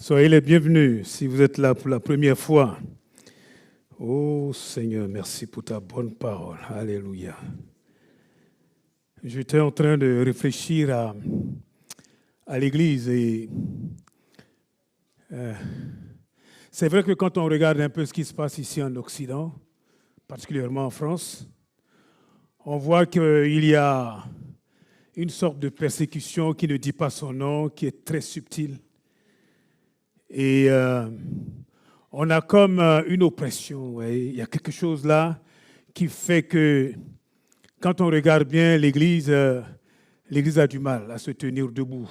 Soyez les bienvenus si vous êtes là pour la première fois. Oh Seigneur, merci pour ta bonne parole. Alléluia. J'étais en train de réfléchir à l'Église et c'est vrai que quand on regarde un peu ce qui se passe ici en Occident, particulièrement en France, on voit qu'il y a une sorte de persécution qui ne dit pas son nom, qui est très subtile. Et on a comme une oppression. Ouais. Il y a quelque chose là qui fait que quand on regarde bien l'Église a du mal à se tenir debout.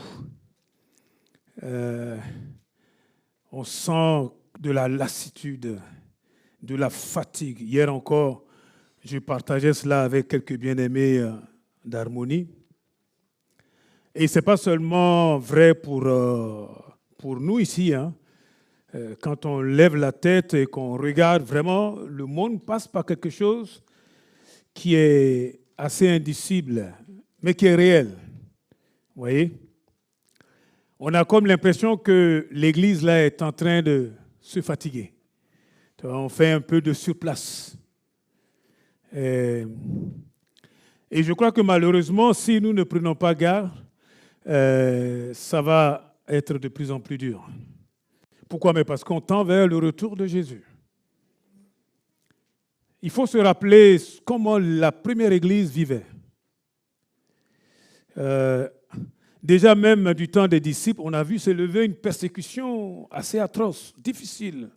On sent de la lassitude, de la fatigue. Hier encore, je partageais cela avec quelques bien-aimés d'Harmonie. Et ce n'est pas seulement vrai pour nous ici. Hein. Quand on lève la tête et qu'on regarde vraiment, le monde passe par quelque chose qui est assez indicible, mais qui est réel. Vous voyez? On a comme l'impression que l'Église là est en train de se fatiguer. On fait un peu de surplace. Et je crois que malheureusement, si nous ne prenons pas garde, ça va être de plus en plus dur. Pourquoi? Mais parce qu'on tend vers le retour de Jésus. Il faut se rappeler comment la première Église vivait. Déjà même du temps des disciples, on a vu s'élever une persécution assez atroce, difficile.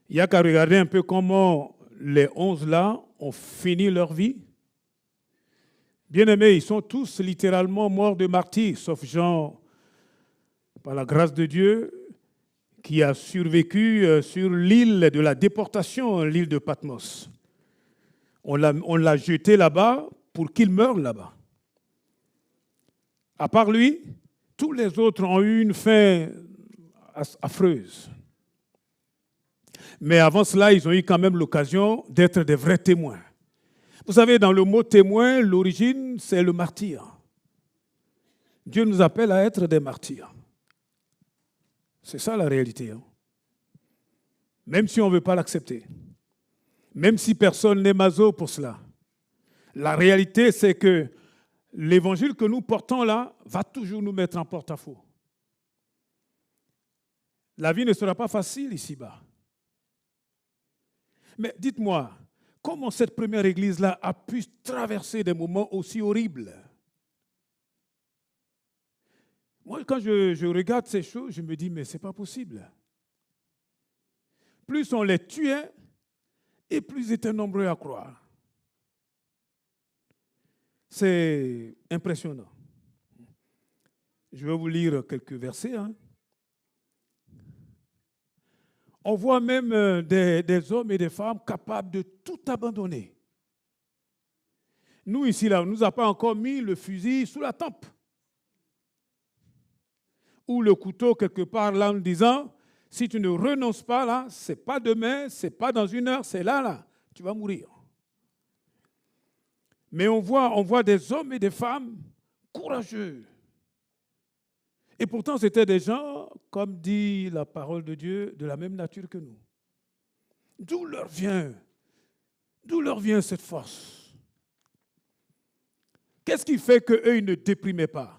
Il n'y a qu'à regarder un peu comment les 11 là ont fini leur vie. Bien-aimés, ils sont tous littéralement morts de martyrs, sauf Jean, par la grâce de Dieu, qui a survécu sur l'île de la déportation, l'île de Patmos. On l'a jeté là-bas pour qu'il meure là-bas. À part lui, tous les autres ont eu une fin affreuse. Mais avant cela, ils ont eu quand même l'occasion d'être des vrais témoins. Vous savez, dans le mot témoin, l'origine, c'est le martyr. Dieu nous appelle à être des martyrs. C'est ça la réalité. Hein. Même si on ne veut pas l'accepter. Même si personne n'est maso pour cela. La réalité, c'est que l'évangile que nous portons là va toujours nous mettre en porte-à-faux. La vie ne sera pas facile ici-bas. Mais dites-moi, comment cette première église-là a pu traverser des moments aussi horribles? Moi, quand je regarde ces choses, je me dis, mais ce n'est pas possible. Plus on les tuait, et plus ils étaient nombreux à croire. C'est impressionnant. Je vais vous lire quelques versets. Hein. On voit même des hommes et des femmes capables de tout abandonner. Nous, ici, là, on ne nous a pas encore mis le fusil sous la tempe. Ou le couteau quelque part là en disant, si tu ne renonces pas là, ce n'est pas demain, ce n'est pas dans une heure, c'est là, tu vas mourir. Mais on voit des hommes et des femmes courageux. Et pourtant, c'était des gens, comme dit la parole de Dieu, de la même nature que nous. D'où leur vient cette force? Qu'est-ce qui fait qu'eux, ils ne déprimaient pas?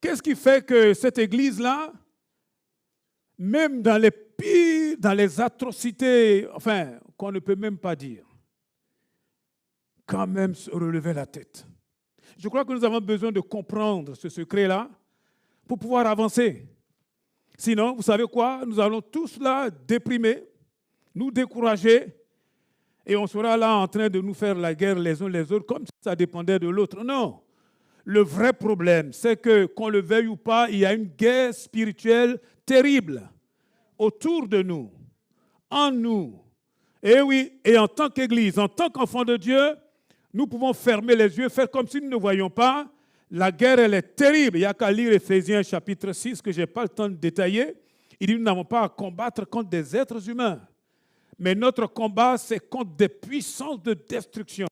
Qu'est-ce qui fait que cette église-là, même dans les pires, dans les atrocités, enfin, qu'on ne peut même pas dire, quand même se relevait la tête? Je crois que nous avons besoin de comprendre ce secret-là pour pouvoir avancer. Sinon, vous savez quoi? Nous allons tous là déprimer, nous décourager, et on sera là en train de nous faire la guerre les uns les autres comme si ça dépendait de l'autre. Non. Le vrai problème, c'est que, qu'on le veuille ou pas, il y a une guerre spirituelle terrible autour de nous, en nous. Et oui, et en tant qu'Église, en tant qu'enfants de Dieu, nous pouvons fermer les yeux, faire comme si nous ne voyions pas. La guerre, elle est terrible. Il n'y a qu'à lire Éphésiens chapitre 6, que je n'ai pas le temps de détailler. Il dit, nous n'avons pas à combattre contre des êtres humains. Mais notre combat, c'est contre des puissances de destruction.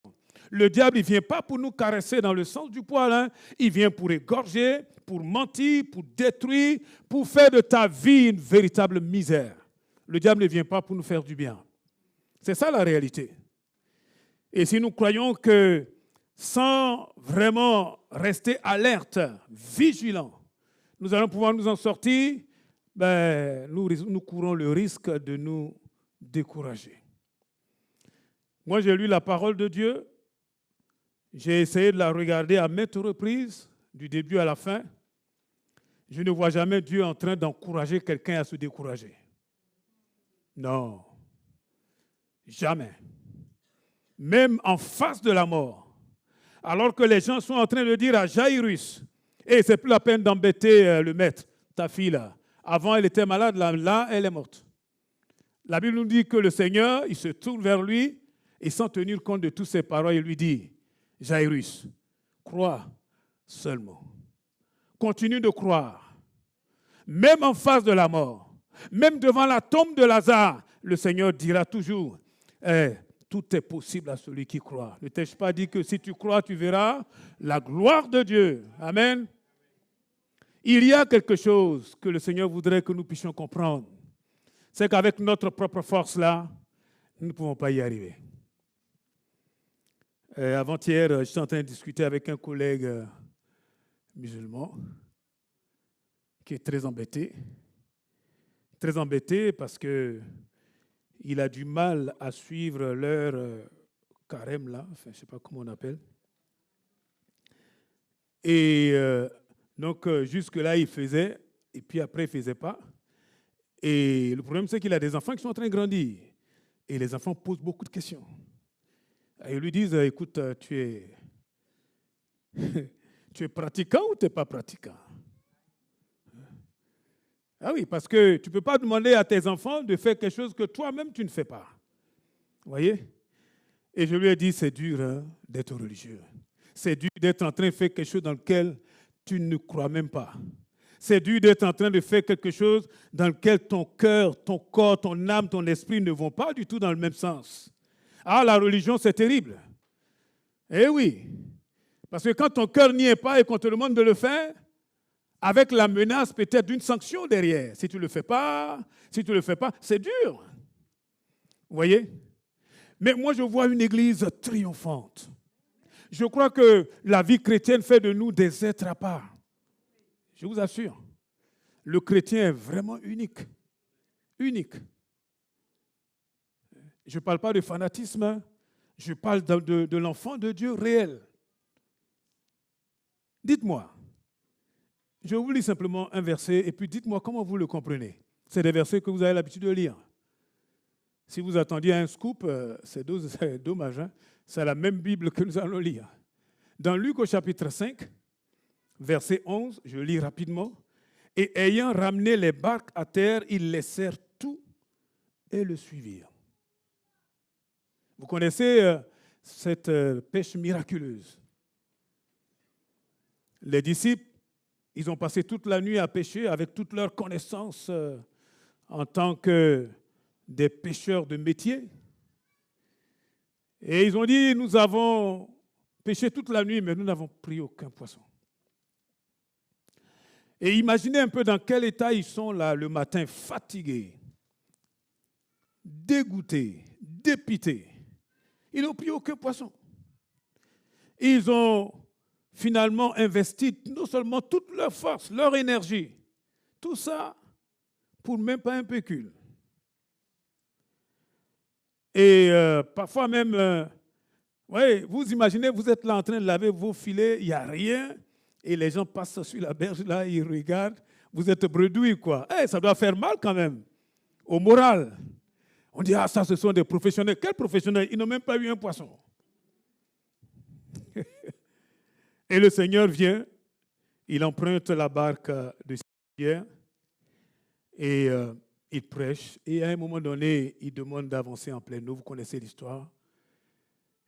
Le diable, il ne vient pas pour nous caresser dans le sens du poil. Hein. Il vient pour égorger, pour mentir, pour détruire, pour faire de ta vie une véritable misère. Le diable ne vient pas pour nous faire du bien. C'est ça la réalité. Et si nous croyons que sans vraiment rester alerte, vigilant, nous allons pouvoir nous en sortir, nous courons le risque de nous décourager. Moi, j'ai lu la parole de Dieu. J'ai essayé de la regarder à maintes reprises, du début à la fin. Je ne vois jamais Dieu en train d'encourager quelqu'un à se décourager. Non, jamais. Même en face de la mort. Alors que les gens sont en train de dire à Jairus, hey, c'est plus la peine d'embêter le maître, ta fille là. Avant, elle était malade, là, elle est morte. La Bible nous dit que le Seigneur, il se tourne vers lui et sans tenir compte de toutes ses paroles, il lui dit, Jairus, crois seulement. Continue de croire. Même en face de la mort, même devant la tombe de Lazare, le Seigneur dira toujours, tout est possible à celui qui croit. Ne t'ai-je pas dit que si tu crois, tu verras la gloire de Dieu. Amen. Il y a quelque chose que le Seigneur voudrait que nous puissions comprendre. C'est qu'avec notre propre force là, nous ne pouvons pas y arriver. Avant-hier, j'étais en train de discuter avec un collègue musulman qui est très embêté. Très embêté parce qu'il a du mal à suivre leur carême là, enfin, je ne sais pas comment on appelle. Et donc, jusque-là, il faisait, et puis après, il ne faisait pas. Et le problème, c'est qu'il a des enfants qui sont en train de grandir. Et les enfants posent beaucoup de questions. Et ils lui disent, écoute, tu es pratiquant ou tu n'es pas pratiquant? Ah oui, parce que tu ne peux pas demander à tes enfants de faire quelque chose que toi-même, tu ne fais pas. Vous voyez? Et je lui ai dit, c'est dur hein, d'être religieux. C'est dur d'être en train de faire quelque chose dans lequel tu ne crois même pas. C'est dur d'être en train de faire quelque chose dans lequel ton cœur, ton corps, ton âme, ton esprit ne vont pas du tout dans le même sens. Ah, la religion, c'est terrible. Eh oui. Parce que quand ton cœur n'y est pas et qu'on te demande de le faire, avec la menace peut-être d'une sanction derrière. Si tu ne le fais pas, c'est dur. Vous voyez? Mais moi, je vois une église triomphante. Je crois que la vie chrétienne fait de nous des êtres à part. Je vous assure. Le chrétien est vraiment unique. Unique. Je ne parle pas de fanatisme, je parle de l'enfant de Dieu réel. Dites-moi, je vous lis simplement un verset et puis dites-moi comment vous le comprenez. C'est des versets que vous avez l'habitude de lire. Si vous attendiez un scoop, c'est dommage. Hein? C'est la même Bible que nous allons lire. Dans Luc au chapitre 5, verset 11, je lis rapidement. « Et ayant ramené les barques à terre, ils laissèrent tout et le suivirent. » Vous connaissez cette pêche miraculeuse. Les disciples, ils ont passé toute la nuit à pêcher avec toute leur connaissance en tant que des pêcheurs de métier. Et ils ont dit, nous avons pêché toute la nuit, mais nous n'avons pris aucun poisson. Et imaginez un peu dans quel état ils sont là le matin, fatigués, dégoûtés, dépités. Ils n'ont pris aucun poisson. Ils ont finalement investi non seulement toute leur force, leur énergie, tout ça pour même pas un pécule. Et parfois même, vous imaginez, vous êtes là en train de laver vos filets, il n'y a rien, et les gens passent sur la berge là, ils regardent, vous êtes bredouilles quoi. Ça doit faire mal quand même, au moral. On dit, ah ça ce sont des professionnels. Quels professionnels? Ils n'ont même pas eu un poisson. Et le Seigneur vient, il emprunte la barque de Pierre et il prêche. Et à un moment donné, il demande d'avancer en pleine eau. Vous connaissez l'histoire,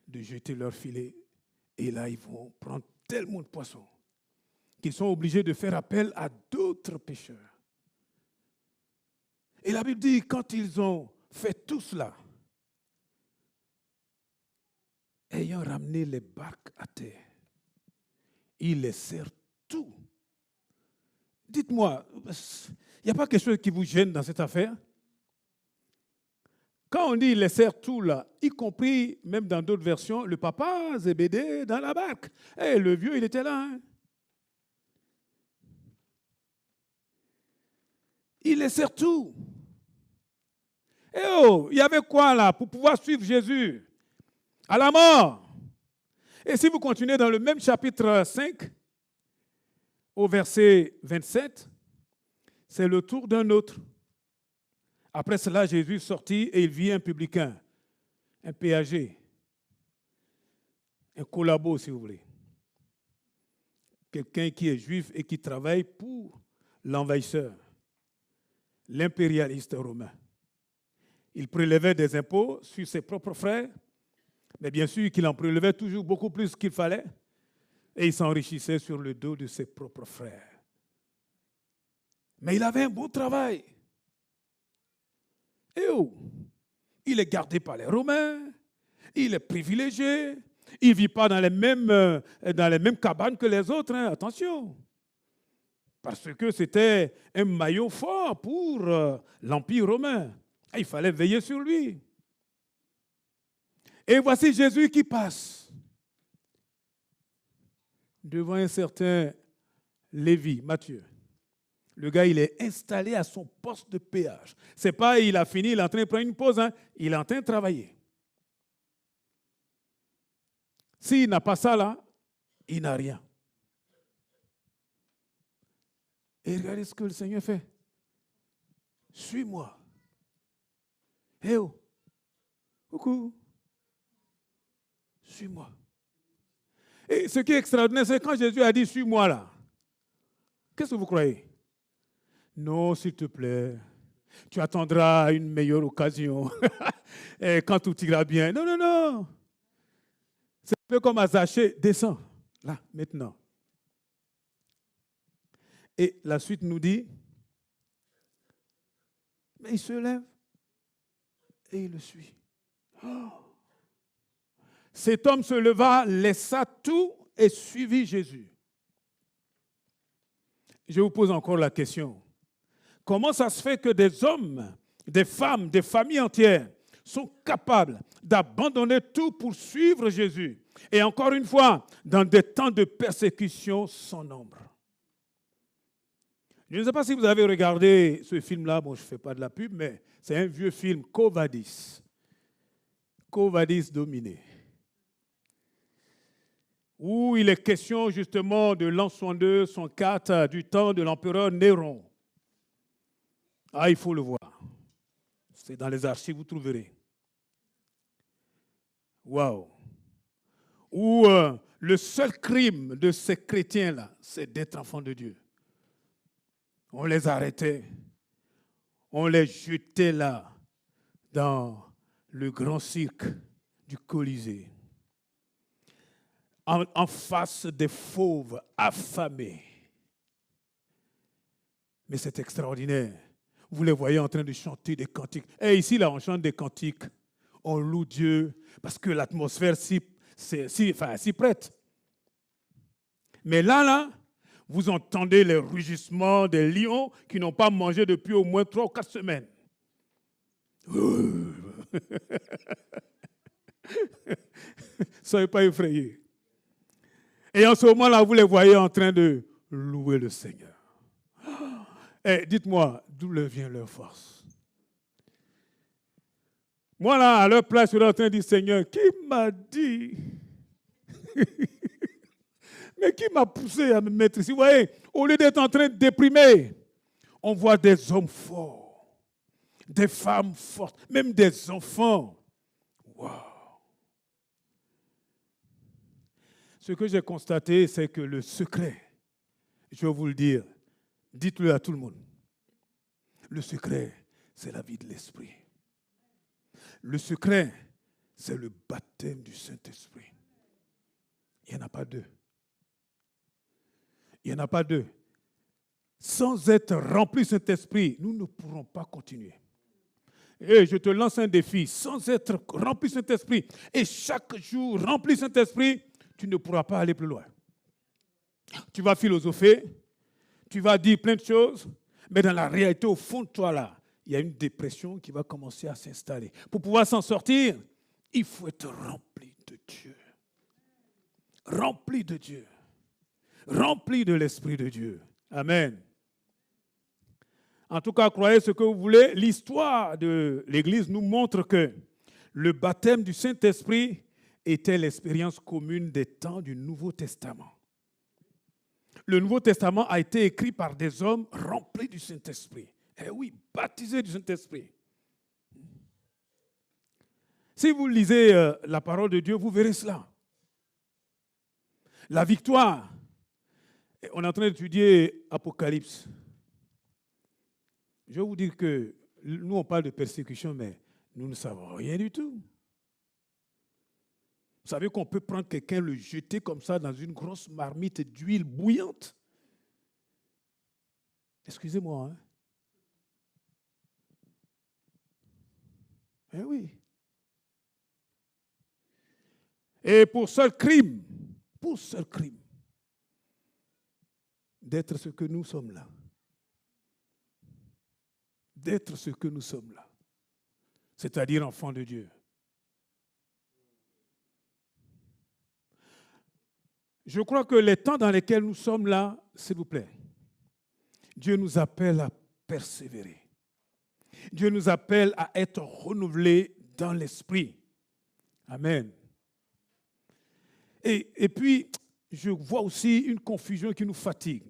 de jeter leur filet. Et là, ils vont prendre tellement de poissons qu'ils sont obligés de faire appel à d'autres pêcheurs. Et la Bible dit, quand ils ont fait tout cela, ayant ramené les barques à terre, ils laissèrent tout. Dites-moi, il n'y a pas quelque chose qui vous gêne dans cette affaire? Quand on dit ils laissèrent tout là, y compris, même dans d'autres versions, le papa Zébédée dans la barque. Et le vieux, il était là. Hein? Ils laissèrent tout. Et oh, il y avait quoi là pour pouvoir suivre Jésus à la mort? Et si vous continuez dans le même chapitre 5, au verset 27, c'est le tour d'un autre. Après cela, Jésus sortit et il vit un publicain, un péager, un collabo si vous voulez. Quelqu'un qui est juif et qui travaille pour l'envahisseur, l'impérialiste romain. Il prélevait des impôts sur ses propres frères, mais bien sûr qu'il en prélevait toujours beaucoup plus qu'il fallait, et il s'enrichissait sur le dos de ses propres frères. Mais il avait un bon travail. Et oh, il est gardé par les Romains, il est privilégié, il ne vit pas dans les mêmes cabanes que les autres, hein, attention. Parce que c'était un maillon fort pour l'Empire romain. Il fallait veiller sur lui. Et voici Jésus qui passe devant un certain Lévi, Matthieu. Le gars, il est installé à son poste de péage. Ce n'est pas il a fini, il est en train de prendre une pause, hein. Il est en train de travailler. S'il n'a pas ça là, il n'a rien. Et regardez ce que le Seigneur fait. Suis-moi. Eh oh, coucou. Suis-moi. Et ce qui est extraordinaire, c'est quand Jésus a dit suis-moi là. Qu'est-ce que vous croyez? Non, s'il te plaît, tu attendras une meilleure occasion. Et quand tout ira bien. Non, non, non. C'est un peu comme à Zachée, descends, là, maintenant. Et la suite nous dit, mais il se lève et il le suit. Oh. Cet homme se leva, laissa tout et suivit Jésus. Je vous pose encore la question. Comment ça se fait que des hommes, des femmes, des familles entières sont capables d'abandonner tout pour suivre Jésus? Et encore une fois, dans des temps de persécution sans nombre. Je ne sais pas si vous avez regardé ce film-là. Bon, je ne fais pas de la pub, mais c'est un vieux film, Quo Vadis. Quo Vadis Domine. Où il est question justement de l'an 62, 104, du temps de l'empereur Néron. Ah, il faut le voir. C'est dans les archives, vous trouverez. Waouh! Où le seul crime de ces chrétiens-là, c'est d'être enfants de Dieu. On les arrêtait, on les jetait là, dans le grand cirque du Colisée, en face des fauves affamés. Mais c'est extraordinaire. Vous les voyez en train de chanter des cantiques. Et ici, là, on chante des cantiques. On loue Dieu parce que l'atmosphère s'y prête. Mais là, vous entendez les rugissements des lions qui n'ont pas mangé depuis au moins 3 ou 4 semaines. Soyez pas effrayés. Et en ce moment-là, vous les voyez en train de louer le Seigneur. Et dites-moi, d'où leur vient leur force? Moi, là, à leur place, je suis en train de dire, Seigneur, qui m'a dit? Mais qui m'a poussé à me mettre ici? Vous voyez, au lieu d'être en train de déprimer, on voit des hommes forts, des femmes fortes, même des enfants. Waouh! Ce que j'ai constaté, c'est que le secret, je vais vous le dire, dites-le à tout le monde. Le secret, c'est la vie de l'Esprit. Le secret, c'est le baptême du Saint-Esprit. Il n'y en a pas deux. Il n'y en a pas deux. Sans être remplis de Saint-Esprit, nous ne pourrons pas continuer. Et je te lance un défi, sans être rempli de Saint-Esprit, et chaque jour rempli de Saint-Esprit, tu ne pourras pas aller plus loin. Tu vas philosopher, tu vas dire plein de choses, mais dans la réalité, au fond de toi, là, il y a une dépression qui va commencer à s'installer. Pour pouvoir s'en sortir, il faut être rempli de Dieu. Rempli de Dieu. Rempli de l'Esprit de Dieu. Amen. En tout cas, croyez ce que vous voulez, l'histoire de l'Église nous montre que le baptême du Saint-Esprit était l'expérience commune des temps du Nouveau Testament. Le Nouveau Testament a été écrit par des hommes remplis du Saint-Esprit. Eh oui, baptisés du Saint-Esprit. Si vous lisez la parole de Dieu, vous verrez cela. La victoire. On est en train d'étudier Apocalypse. Je vais vous dire que nous, on parle de persécution, mais nous ne savons rien du tout. Vous savez qu'on peut prendre quelqu'un, le jeter comme ça dans une grosse marmite d'huile bouillante. Excusez-moi. Hein? Eh oui. Et pour seul crime, d'être ce que nous sommes là. D'être ce que nous sommes là. C'est-à-dire enfants de Dieu. Je crois que les temps dans lesquels nous sommes là, s'il vous plaît, Dieu nous appelle à persévérer. Dieu nous appelle à être renouvelés dans l'esprit. Amen. Et puis, je vois aussi une confusion qui nous fatigue.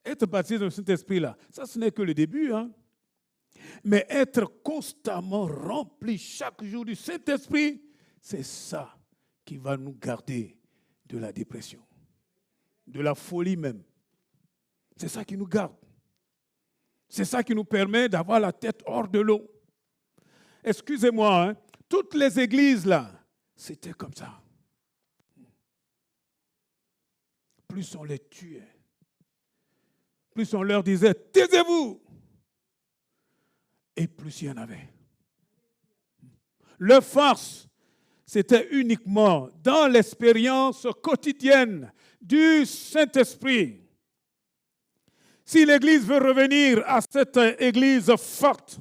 Être baptisé dans le Saint-Esprit, là, ça, ce n'est que le début. Hein? Mais être constamment rempli chaque jour du Saint-Esprit, c'est ça qui va nous garder de la dépression, de la folie même. C'est ça qui nous garde. C'est ça qui nous permet d'avoir la tête hors de l'eau. Excusez-moi, hein, toutes les églises là, c'était comme ça. Plus on les tuait, plus on leur disait « taisez-vous » et plus il y en avait. Leur force, c'était uniquement dans l'expérience quotidienne du Saint-Esprit. Si l'Église veut revenir à cette Église forte,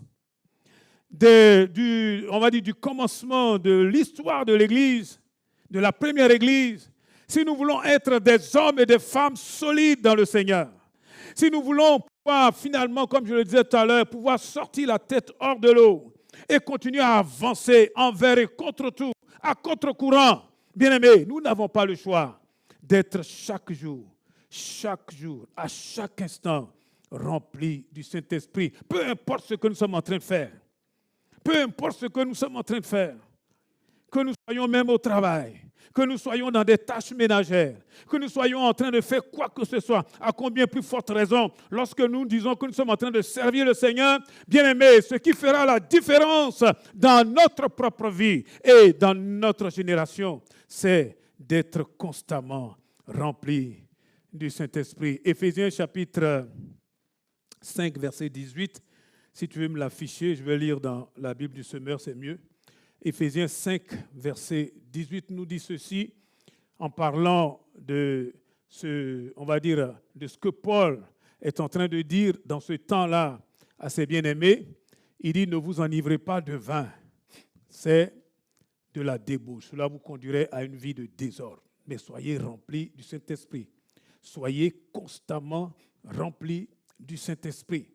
on va dire du commencement de l'histoire de l'Église, de la première Église, si nous voulons être des hommes et des femmes solides dans le Seigneur, si nous voulons pouvoir finalement, comme je le disais tout à l'heure, pouvoir sortir la tête hors de l'eau et continuer à avancer envers et contre tout, à contre-courant, bien-aimés, nous n'avons pas le choix d'être chaque jour, à chaque instant, remplis du Saint-Esprit. Peu importe ce que nous sommes en train de faire, peu importe ce que nous sommes en train de faire, que nous soyons même au travail, que nous soyons dans des tâches ménagères, que nous soyons en train de faire quoi que ce soit, à combien plus forte raison, lorsque nous disons que nous sommes en train de servir le Seigneur, bien-aimés, ce qui fera la différence dans notre propre vie et dans notre génération, c'est d'être constamment remplis du Saint-Esprit. Éphésiens chapitre 5, verset 18. Si tu veux me l'afficher, je vais lire dans la Bible du Semeur, c'est mieux. Éphésiens 5, verset 18 nous dit ceci, en parlant de on va dire, de ce que Paul est en train de dire dans ce temps-là à ses bien-aimés. Il dit, ne vous enivrez pas de vin, c'est de la débauche. Cela vous conduirait à une vie de désordre. Mais soyez remplis du Saint-Esprit. Soyez constamment remplis du Saint-Esprit.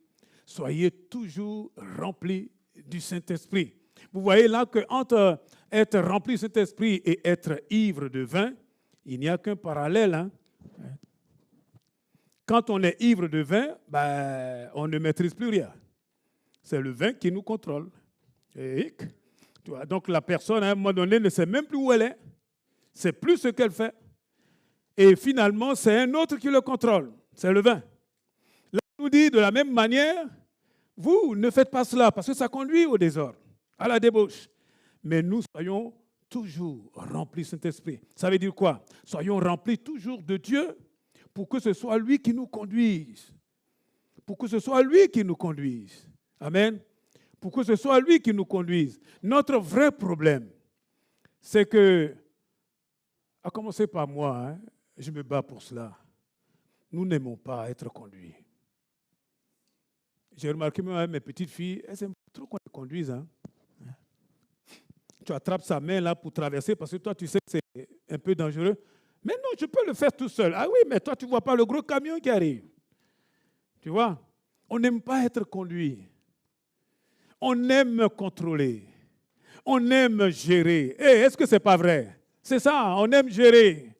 Soyez toujours remplis du Saint-Esprit. Vous voyez là qu'entre être rempli du Saint-Esprit et être ivre de vin, il n'y a qu'un parallèle. Hein? Quand on est ivre de vin, on ne maîtrise plus rien. C'est le vin qui nous contrôle. Et, donc la personne, à un moment donné, ne sait même plus où elle est. C'est plus ce qu'elle fait. Et finalement, c'est un autre qui le contrôle. C'est le vin. Là, on nous dit de la même manière, vous ne faites pas cela parce que ça conduit au désordre, à la débauche. Mais nous soyons toujours remplis du Saint-Esprit. Ça veut dire quoi? Soyons remplis toujours de Dieu pour que ce soit lui qui nous conduise. Pour que ce soit lui qui nous conduise. Amen. pour que ce soit lui qui nous conduise. Notre vrai problème, c'est que, à commencer par moi, hein, je me bats pour cela. Nous n'aimons pas être conduits. J'ai remarqué même avec mes petites filles, elles aiment trop qu'on les conduise. Hein. Tu attrapes sa main là pour traverser parce que toi, tu sais que c'est un peu dangereux. Mais non, je peux le faire tout seul. Ah oui, mais toi, tu ne vois pas le gros camion qui arrive. Tu vois, on n'aime pas être conduit. On aime contrôler. On aime gérer. Est-ce que ce n'est pas vrai? C'est ça, on aime gérer.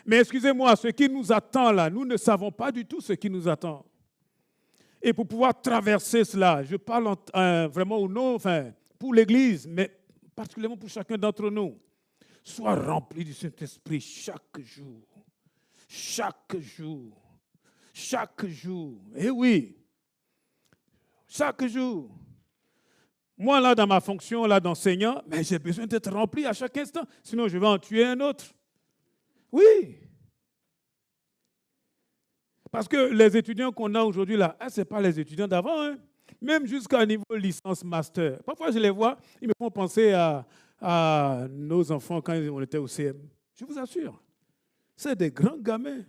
Mais excusez-moi, ce qui nous attend là, nous ne savons pas du tout ce qui nous attend. Et pour pouvoir traverser cela, je parle vraiment au nom, enfin, pour l'Église, mais particulièrement pour chacun d'entre nous, sois rempli du Saint-Esprit chaque jour. Chaque jour. Chaque jour. Eh oui. Chaque jour. Moi, là, dans ma fonction là d'enseignant, mais j'ai besoin d'être rempli à chaque instant, sinon je vais en tuer un autre. Oui. Parce que les étudiants qu'on a aujourd'hui là, ce n'est pas les étudiants d'avant, hein. Même jusqu'à niveau licence master. Parfois, je les vois, ils me font penser à nos enfants quand on était au CM. Je vous assure, c'est des grands gamins.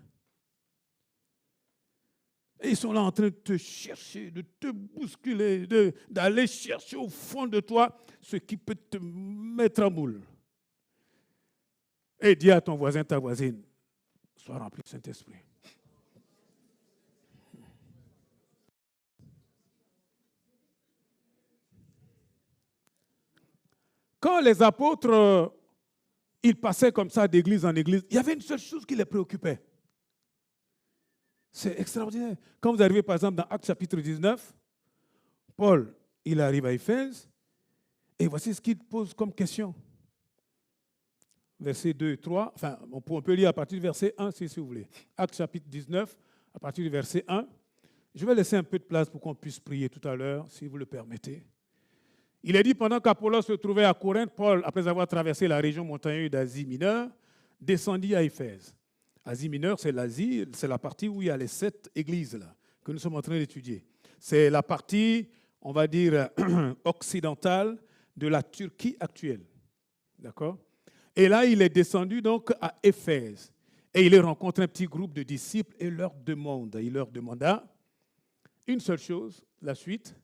Et ils sont là en train de te chercher, de te bousculer, d'aller chercher au fond de toi ce qui peut te mettre en boule. Et dis à ton voisin, ta voisine, sois rempli du Saint-Esprit. Quand les apôtres, ils passaient comme ça d'église en église, il y avait une seule chose qui les préoccupait. C'est extraordinaire. Quand vous arrivez par exemple dans Actes chapitre 19, Paul, il arrive à Éphèse, et voici ce qu'il pose comme question. Versets 2 et 3, enfin, on peut lire à partir du verset 1 si vous voulez. Actes chapitre 19, à partir du verset 1. Je vais laisser un peu de place pour qu'on puisse prier tout à l'heure, si vous le permettez. Il est dit, pendant qu'Apollos se trouvait à Corinthe, Paul, après avoir traversé la région montagneuse d'Asie mineure, descendit à Éphèse. Asie mineure, c'est l'Asie, c'est la partie où il y a les 7 églises là, que nous sommes en train d'étudier. C'est la partie, on va dire, occidentale de la Turquie actuelle. D'accord? Et là, il est descendu donc à Éphèse. Et il rencontre un petit groupe de disciples et il leur demanda une seule chose, la suite.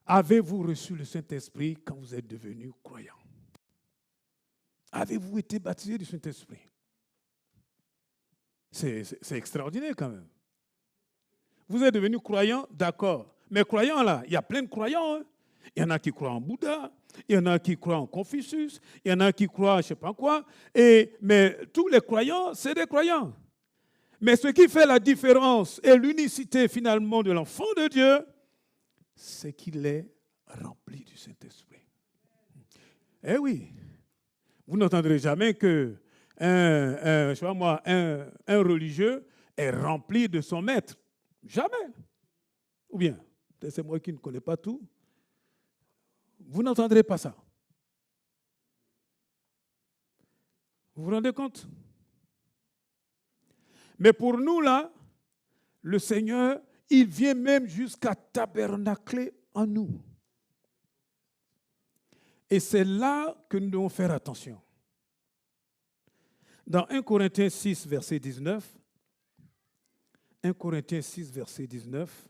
Avez-vous reçu le Saint-Esprit quand vous êtes devenu croyant? Avez-vous été baptisé du Saint-Esprit? C'est extraordinaire quand même. Vous êtes devenu croyant, d'accord. Mais croyant là, il y a plein de croyants. Hein. Il y en a qui croient en Bouddha, il y en a qui croient en Confucius, il y en a qui croient je ne sais pas quoi. Mais tous les croyants, c'est des croyants. Mais ce qui fait la différence et l'unicité finalement de l'enfant de Dieu, c'est qu'il est rempli du Saint-Esprit. Eh oui, vous n'entendrez jamais que un religieux est rempli de son maître. Jamais. Ou bien, c'est moi qui ne connais pas tout. Vous n'entendrez pas ça. Vous vous rendez compte? Mais pour nous, là, le Seigneur, il vient même jusqu'à tabernacler en nous. Et c'est là que nous devons faire attention. Dans 1 Corinthiens 6, verset 19, 1 Corinthiens 6, verset 19,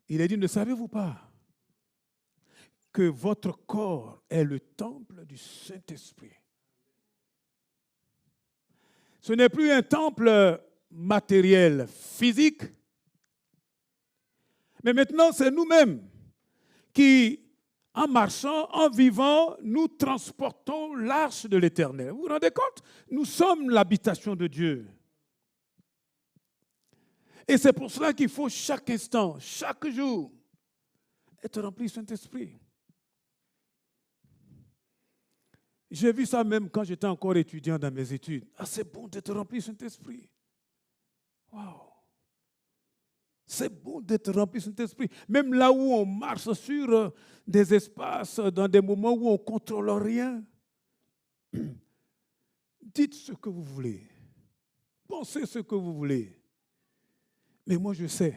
il est dit, ne savez-vous pas que votre corps est le temple du Saint-Esprit? Ce n'est plus un temple matériel, physique, mais maintenant c'est nous-mêmes qui, en marchant, en vivant, nous transportons l'arche de l'Éternel. Vous vous rendez compte? Nous sommes l'habitation de Dieu. Et c'est pour cela qu'il faut chaque instant, chaque jour, être rempli du Saint-Esprit. J'ai vu ça même quand j'étais encore étudiant dans mes études. Ah, c'est bon d'être rempli du Saint-Esprit. Waouh! C'est bon d'être rempli du Saint-Esprit. Même là où on marche sur des espaces, dans des moments où on ne contrôle rien. Dites ce que vous voulez. Pensez ce que vous voulez. Mais moi, je sais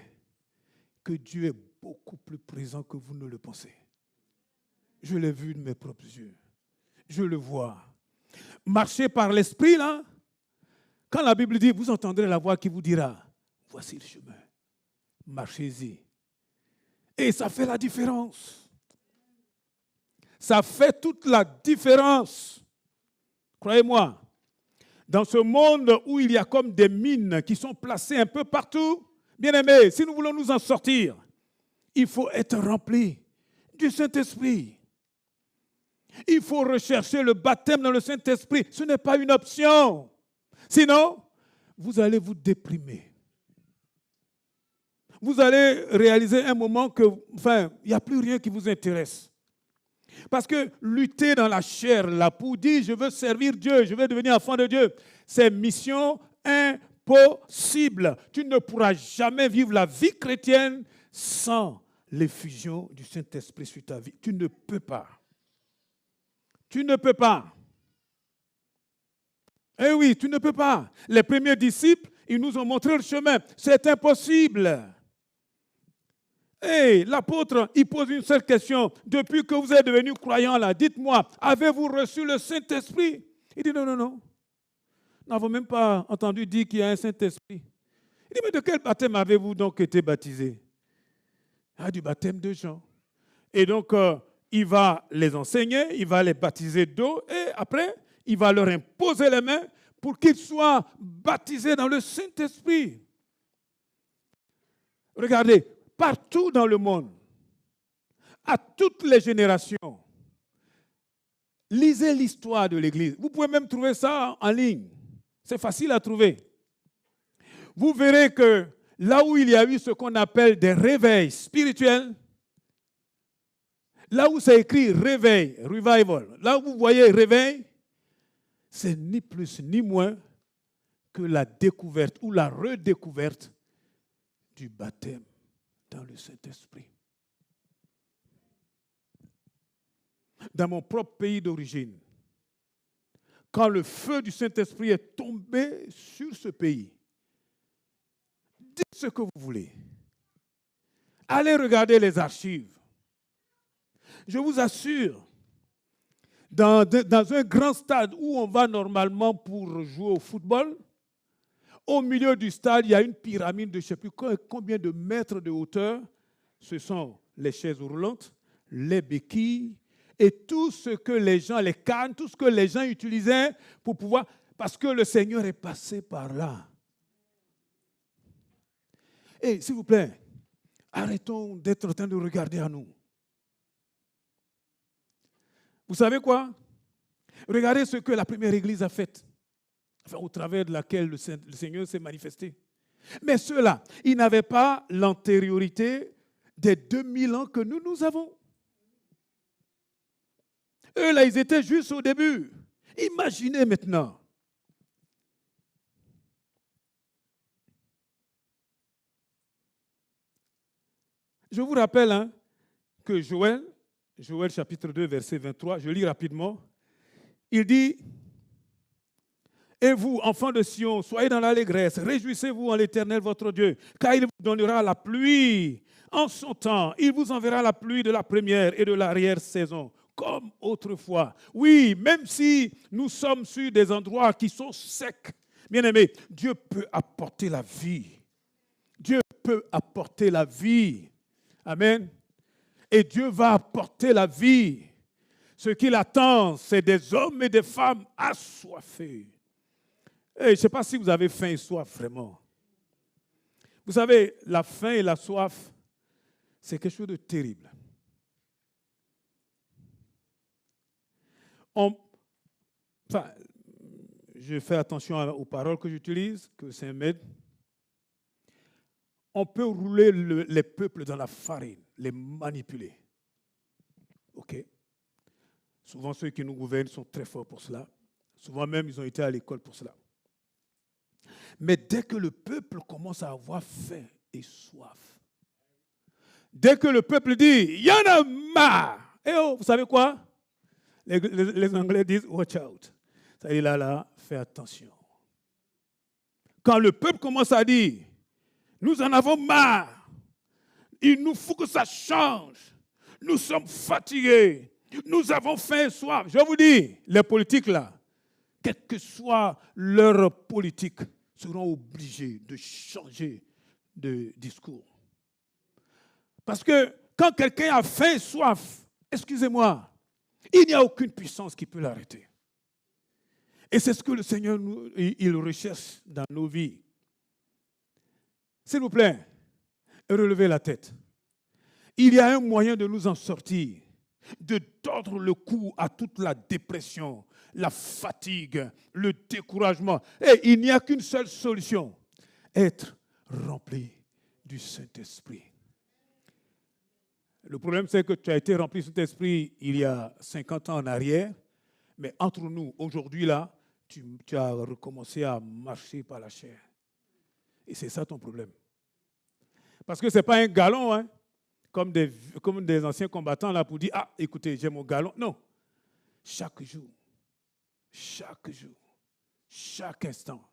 que Dieu est beaucoup plus présent que vous ne le pensez. Je l'ai vu de mes propres yeux. Je le vois. Marchez par l'esprit, là. Quand la Bible dit, vous entendrez la voix qui vous dira, voici le chemin. Marchez-y. Et ça fait la différence. Ça fait toute la différence. Croyez-moi, dans ce monde où il y a comme des mines qui sont placées un peu partout, bien aimés, si nous voulons nous en sortir, il faut être rempli du Saint-Esprit. Il faut rechercher le baptême dans le Saint-Esprit. Ce n'est pas une option. Sinon, vous allez vous déprimer. Vous allez réaliser un moment que, il n'y a plus rien qui vous intéresse. Parce que lutter dans la chair, là, pour dire je veux servir Dieu, je veux devenir enfant de Dieu, c'est mission impossible. Tu ne pourras jamais vivre la vie chrétienne sans l'effusion du Saint-Esprit sur ta vie. Tu ne peux pas. Tu ne peux pas. Eh oui, tu ne peux pas. Les premiers disciples, ils nous ont montré le chemin. C'est impossible. Et l'apôtre, il pose une seule question. Depuis que vous êtes devenus croyants, là, dites-moi, avez-vous reçu le Saint-Esprit? Il dit non. Nous n'avons même pas entendu dire qu'il y a un Saint-Esprit. Il dit, mais de quel baptême avez-vous donc été baptisés? Ah, du baptême de Jean. Et donc, il va les enseigner, il va les baptiser d'eau et après, il va leur imposer les mains pour qu'ils soient baptisés dans le Saint-Esprit. Regardez, partout dans le monde, à toutes les générations, lisez l'histoire de l'Église. Vous pouvez même trouver ça en ligne. C'est facile à trouver. Vous verrez que là où il y a eu ce qu'on appelle des réveils spirituels, là où c'est écrit réveil, revival, là où vous voyez réveil, c'est ni plus ni moins que la découverte ou la redécouverte du baptême dans le Saint-Esprit. Dans mon propre pays d'origine, quand le feu du Saint-Esprit est tombé sur ce pays, dites ce que vous voulez. Allez regarder les archives. Je vous assure, dans un grand stade où on va normalement pour jouer au football, au milieu du stade, il y a une pyramide de je ne sais plus combien de mètres de hauteur. Ce sont les chaises roulantes, les béquilles et tout ce que les gens, les cannes, tout ce que les gens utilisaient pour pouvoir... Parce que le Seigneur est passé par là. Et s'il vous plaît, arrêtons d'être en train de regarder à nous. Vous savez quoi? Regardez ce que la première Église a fait, au travers de laquelle le Seigneur s'est manifesté. Mais ceux-là, ils n'avaient pas l'antériorité des 2000 ans que nous avons. Eux, là, ils étaient juste au début. Imaginez maintenant. Je vous rappelle que Joël chapitre 2, verset 23, je lis rapidement. Il dit, « Et vous, enfants de Sion, soyez dans l'allégresse, réjouissez-vous en l'Éternel votre Dieu, car il vous donnera la pluie en son temps. Il vous enverra la pluie de la première et de l'arrière-saison, comme autrefois. » Oui, même si nous sommes sur des endroits qui sont secs, bien-aimés, Dieu peut apporter la vie. Dieu peut apporter la vie. Amen. Et Dieu va apporter la vie. Ce qu'il attend, c'est des hommes et des femmes assoiffés. Et je ne sais pas si vous avez faim et soif vraiment. Vous savez, la faim et la soif, c'est quelque chose de terrible. Je fais attention aux paroles que j'utilise, que ça m'aide. On peut rouler les peuples dans la farine, les manipuler. OK? Souvent, ceux qui nous gouvernent sont très forts pour cela. Souvent même, ils ont été à l'école pour cela. Mais dès que le peuple commence à avoir faim et soif, dès que le peuple dit « il y en a marre », et oh, vous savez quoi? Les Anglais disent « watch out ». Ça dit là, fais attention. Quand le peuple commence à dire « nous en avons marre Il nous faut que ça change. Nous sommes fatigués. Nous avons faim et soif. Je vous dis, les politiques là, quelle que soit leur politique, seront obligés de changer de discours. Parce que quand quelqu'un a faim et soif, excusez-moi, il n'y a aucune puissance qui peut l'arrêter. Et c'est ce que le Seigneur il recherche dans nos vies. S'il vous plaît, relevez la tête. Il y a un moyen de nous en sortir, de tordre le cou à toute la dépression, la fatigue, le découragement. Et il n'y a qu'une seule solution, être rempli du Saint-Esprit. Le problème, c'est que tu as été rempli du Saint-Esprit il y a 50 ans en arrière, mais entre nous, aujourd'hui, là, tu as recommencé à marcher par la chair. Et c'est ça ton problème. Parce que ce n'est pas un galon, hein, comme des anciens combattants là pour dire « Ah, écoutez, j'ai mon galon ». Non. Chaque jour, chaque instant,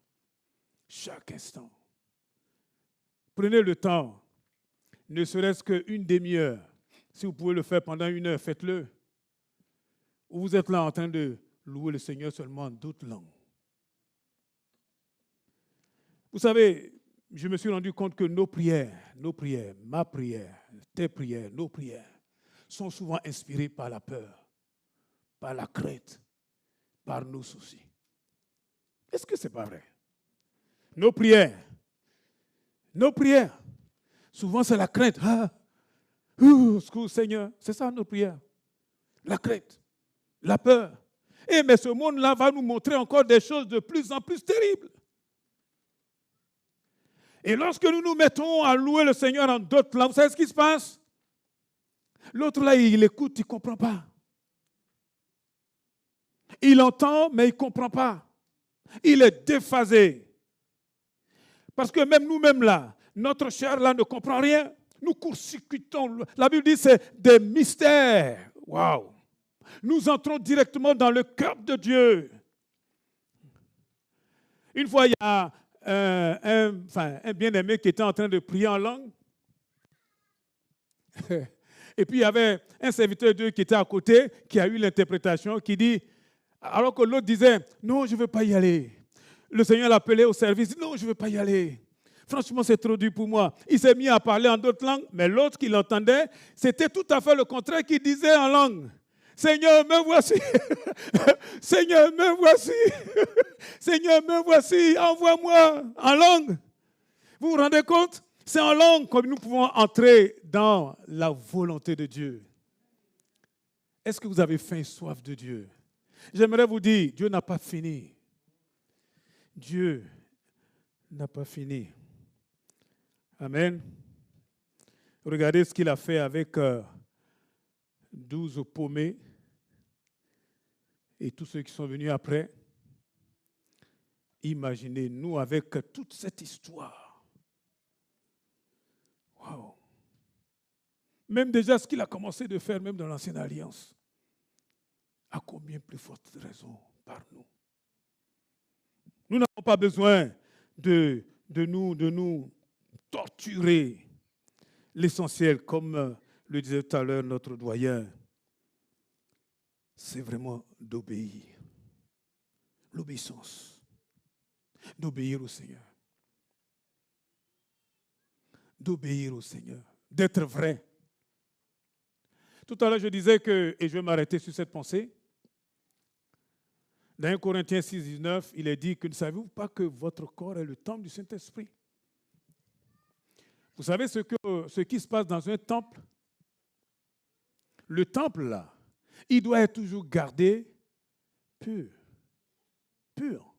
prenez le temps, ne serait-ce qu'une demi-heure. Si vous pouvez le faire pendant 1 heure, faites-le. Ou vous êtes là en train de louer le Seigneur seulement en d'autres langues. Vous savez, je me suis rendu compte que nos prières, ma prière, tes prières, nos prières, sont souvent inspirées par la peur, par la crainte, par nos soucis. Est-ce que ce n'est pas vrai? Nos prières, souvent c'est la crainte. Secours Seigneur, c'est ça nos prières. La crainte, la peur. Mais ce monde-là va nous montrer encore des choses de plus en plus terribles. Et lorsque nous nous mettons à louer le Seigneur en d'autres langues, vous savez ce qui se passe? L'autre là, il écoute, il ne comprend pas. Il entend, mais il ne comprend pas. Il est déphasé. Parce que même nous-mêmes là, notre chair là ne comprend rien. Nous court-circuitons. La Bible dit que c'est des mystères. Waouh! Nous entrons directement dans le cœur de Dieu. Une fois, il y a un bien-aimé qui était en train de prier en langue. Et puis, il y avait un serviteur de Dieu qui était à côté, qui a eu l'interprétation, qui dit, alors que l'autre disait, non, je ne veux pas y aller. Le Seigneur l'appelait au service, non, je ne veux pas y aller. Franchement, c'est trop dur pour moi. Il s'est mis à parler en d'autres langues, mais l'autre qui l'entendait, c'était tout à fait le contraire qu'il disait en langue. Seigneur, me voici. Seigneur, me voici. Seigneur, me voici. Envoie-moi en langue. Vous vous rendez compte? C'est en langue que nous pouvons entrer dans la volonté de Dieu. Est-ce que vous avez faim et soif de Dieu? J'aimerais vous dire, Dieu n'a pas fini. Dieu n'a pas fini. Amen. Regardez ce qu'il a fait avec 12 paumés et tous ceux qui sont venus après. Imaginez, nous, avec toute cette histoire. Wow. Même déjà ce qu'il a commencé de faire, même dans l'Ancienne Alliance, à combien plus forte raison par nous. Nous n'avons pas besoin de nous torturer. L'essentiel, comme le disait tout à l'heure notre doyen, c'est vraiment d'obéir. L'obéissance. D'obéir au Seigneur. D'obéir au Seigneur. D'être vrai. Tout à l'heure, je disais que, et je vais m'arrêter sur cette pensée, dans 1 Corinthiens 6, 19, il est dit que ne savez-vous pas que votre corps est le temple du Saint-Esprit? Vous savez ce qui se passe dans un temple? Le temple, là, il doit être toujours gardé pur. Pur.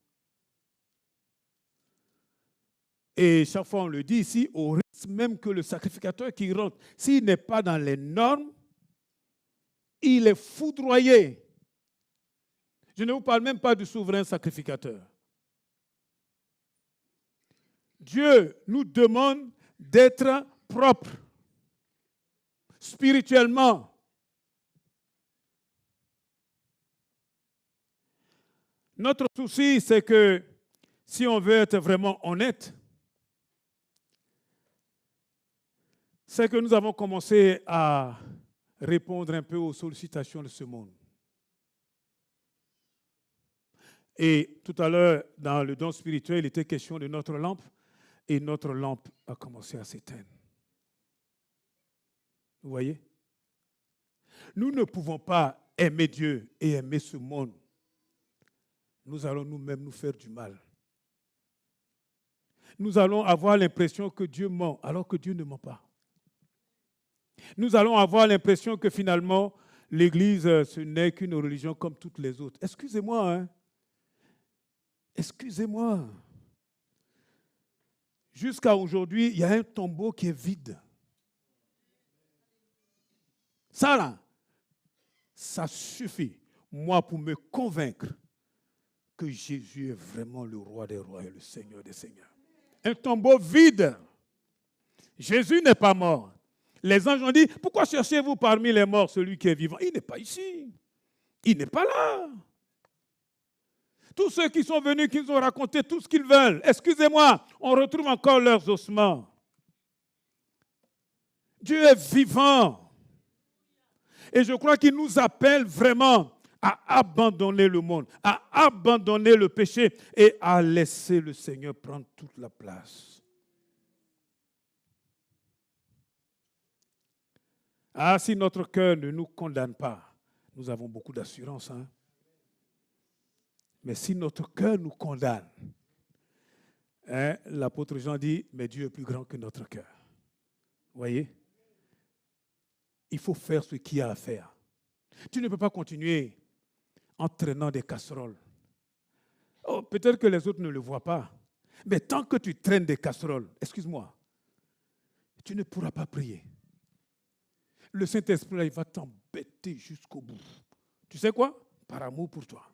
Et chaque fois, on le dit ici, au risque même que le sacrificateur qui rentre, s'il n'est pas dans les normes, il est foudroyé. Je ne vous parle même pas du souverain sacrificateur. Dieu nous demande d'être propres, spirituellement. Notre souci, c'est que si on veut être vraiment honnête, c'est que nous avons commencé à répondre un peu aux sollicitations de ce monde. Et tout à l'heure, dans le don spirituel, il était question de notre lampe, et notre lampe a commencé à s'éteindre. Vous voyez? Nous ne pouvons pas aimer Dieu et aimer ce monde. Nous allons nous-mêmes nous faire du mal. Nous allons avoir l'impression que Dieu ment, alors que Dieu ne ment pas. Nous allons avoir l'impression que finalement, l'Église, ce n'est qu'une religion comme toutes les autres. Excusez-moi, hein? Excusez-moi. Jusqu'à aujourd'hui, il y a un tombeau qui est vide. Ça là, ça suffit, moi, pour me convaincre que Jésus est vraiment le roi des rois et le Seigneur des seigneurs. Un tombeau vide. Jésus n'est pas mort. Les anges ont dit, pourquoi cherchez-vous parmi les morts celui qui est vivant? Il n'est pas ici. Il n'est pas là. Tous ceux qui sont venus, qui nous ont raconté tout ce qu'ils veulent, excusez-moi, on retrouve encore leurs ossements. Dieu est vivant. Et je crois qu'il nous appelle vraiment à abandonner le monde, à abandonner le péché et à laisser le Seigneur prendre toute la place. Ah, si notre cœur ne nous condamne pas, nous avons beaucoup d'assurance, hein? Mais si notre cœur nous condamne, hein, l'apôtre Jean dit, mais Dieu est plus grand que notre cœur. Vous voyez? Il faut faire ce qu'il y a à faire. Tu ne peux pas continuer en traînant des casseroles. Oh, peut-être que les autres ne le voient pas. Mais tant que tu traînes des casseroles, excuse-moi, tu ne pourras pas prier. Le Saint-Esprit, il va t'embêter jusqu'au bout. Tu sais quoi? Par amour pour toi.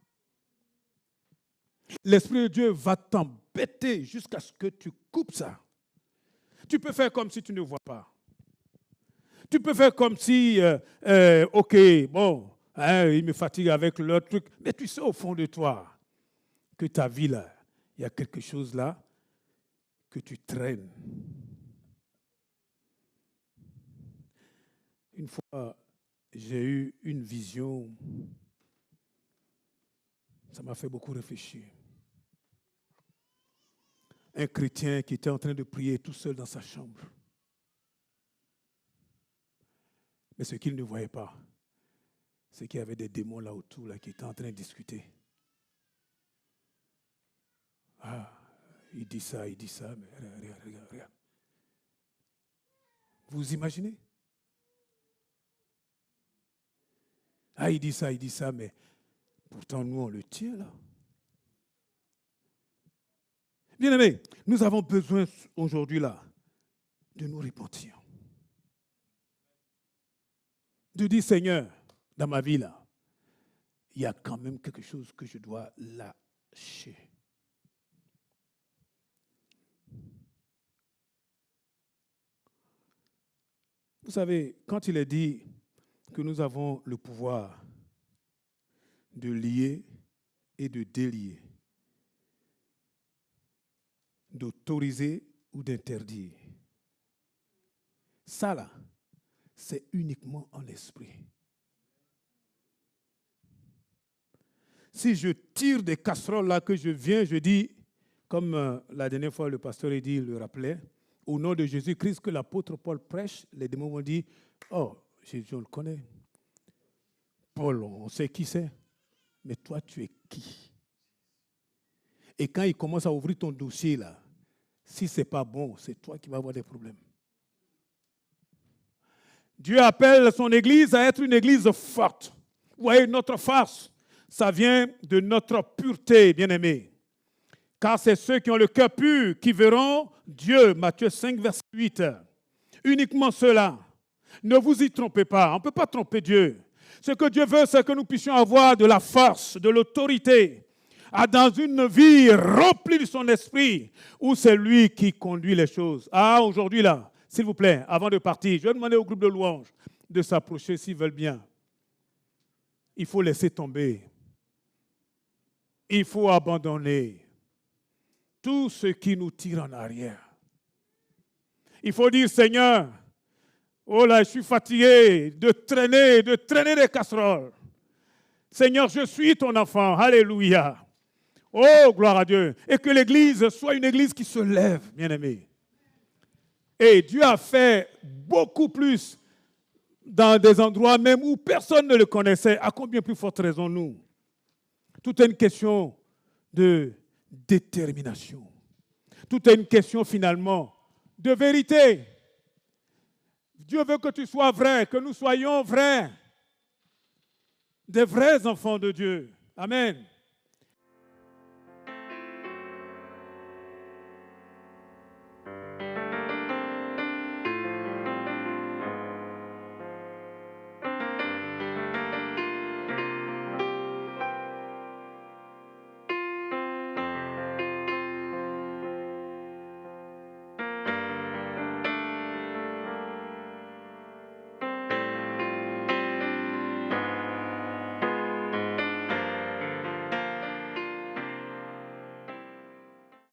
L'Esprit de Dieu va t'embêter jusqu'à ce que tu coupes ça. Tu peux faire comme si tu ne vois pas. Tu peux faire comme si, ok, bon, hein, il me fatigue avec l'autre truc. Mais tu sais au fond de toi que ta vie là, il y a quelque chose là que tu traînes. Une fois, j'ai eu une vision. Ça m'a fait beaucoup réfléchir. Un chrétien qui était en train de prier tout seul dans sa chambre. Mais ce qu'il ne voyait pas, c'est qu'il y avait des démons là autour là, qui étaient en train de discuter. Ah, il dit ça, mais regarde. Vous imaginez? Ah, il dit ça, mais pourtant nous on le tient là. Bien-aimés, nous avons besoin aujourd'hui là de nous repentir. De dire, Seigneur, dans ma vie là, il y a quand même quelque chose que je dois lâcher. Vous savez, quand il est dit que nous avons le pouvoir de lier et de délier, d'autoriser ou d'interdire, ça là, c'est uniquement en l'esprit. Si je tire des casseroles là que je viens, je dis, comme la dernière fois le pasteur Eddy le rappelait, au nom de Jésus-Christ que l'apôtre Paul prêche, les démons vont dire, oh, Jésus on le connaît. Paul, on sait qui c'est. Mais toi, tu es qui? Et quand il commence à ouvrir ton dossier là, si ce n'est pas bon, c'est toi qui vas avoir des problèmes. Dieu appelle son Église à être une Église forte. Vous voyez, notre force, ça vient de notre pureté, bien-aimés. Car c'est ceux qui ont le cœur pur qui verront Dieu. Matthieu 5, verset 8. Uniquement ceux-là. Ne vous y trompez pas. On ne peut pas tromper Dieu. Ce que Dieu veut, c'est que nous puissions avoir de la force, de l'autorité, dans une vie remplie de son esprit, où c'est lui qui conduit les choses. Ah, aujourd'hui là, s'il vous plaît, avant de partir, je vais demander au groupe de louanges de s'approcher s'ils veulent bien. Il faut laisser tomber. Il faut abandonner tout ce qui nous tire en arrière. Il faut dire, Seigneur, Oh là, je suis fatigué de traîner des casseroles. Seigneur, je suis ton enfant. Alléluia. Oh, gloire à Dieu. Et que l'Église soit une Église qui se lève, bien-aimés. Et Dieu a fait beaucoup plus dans des endroits même où personne ne le connaissait. À combien plus forte raison nous? Tout est une question de détermination. Tout est une question finalement de vérité. Dieu veut que tu sois vrai, que nous soyons vrais. Des vrais enfants de Dieu. Amen.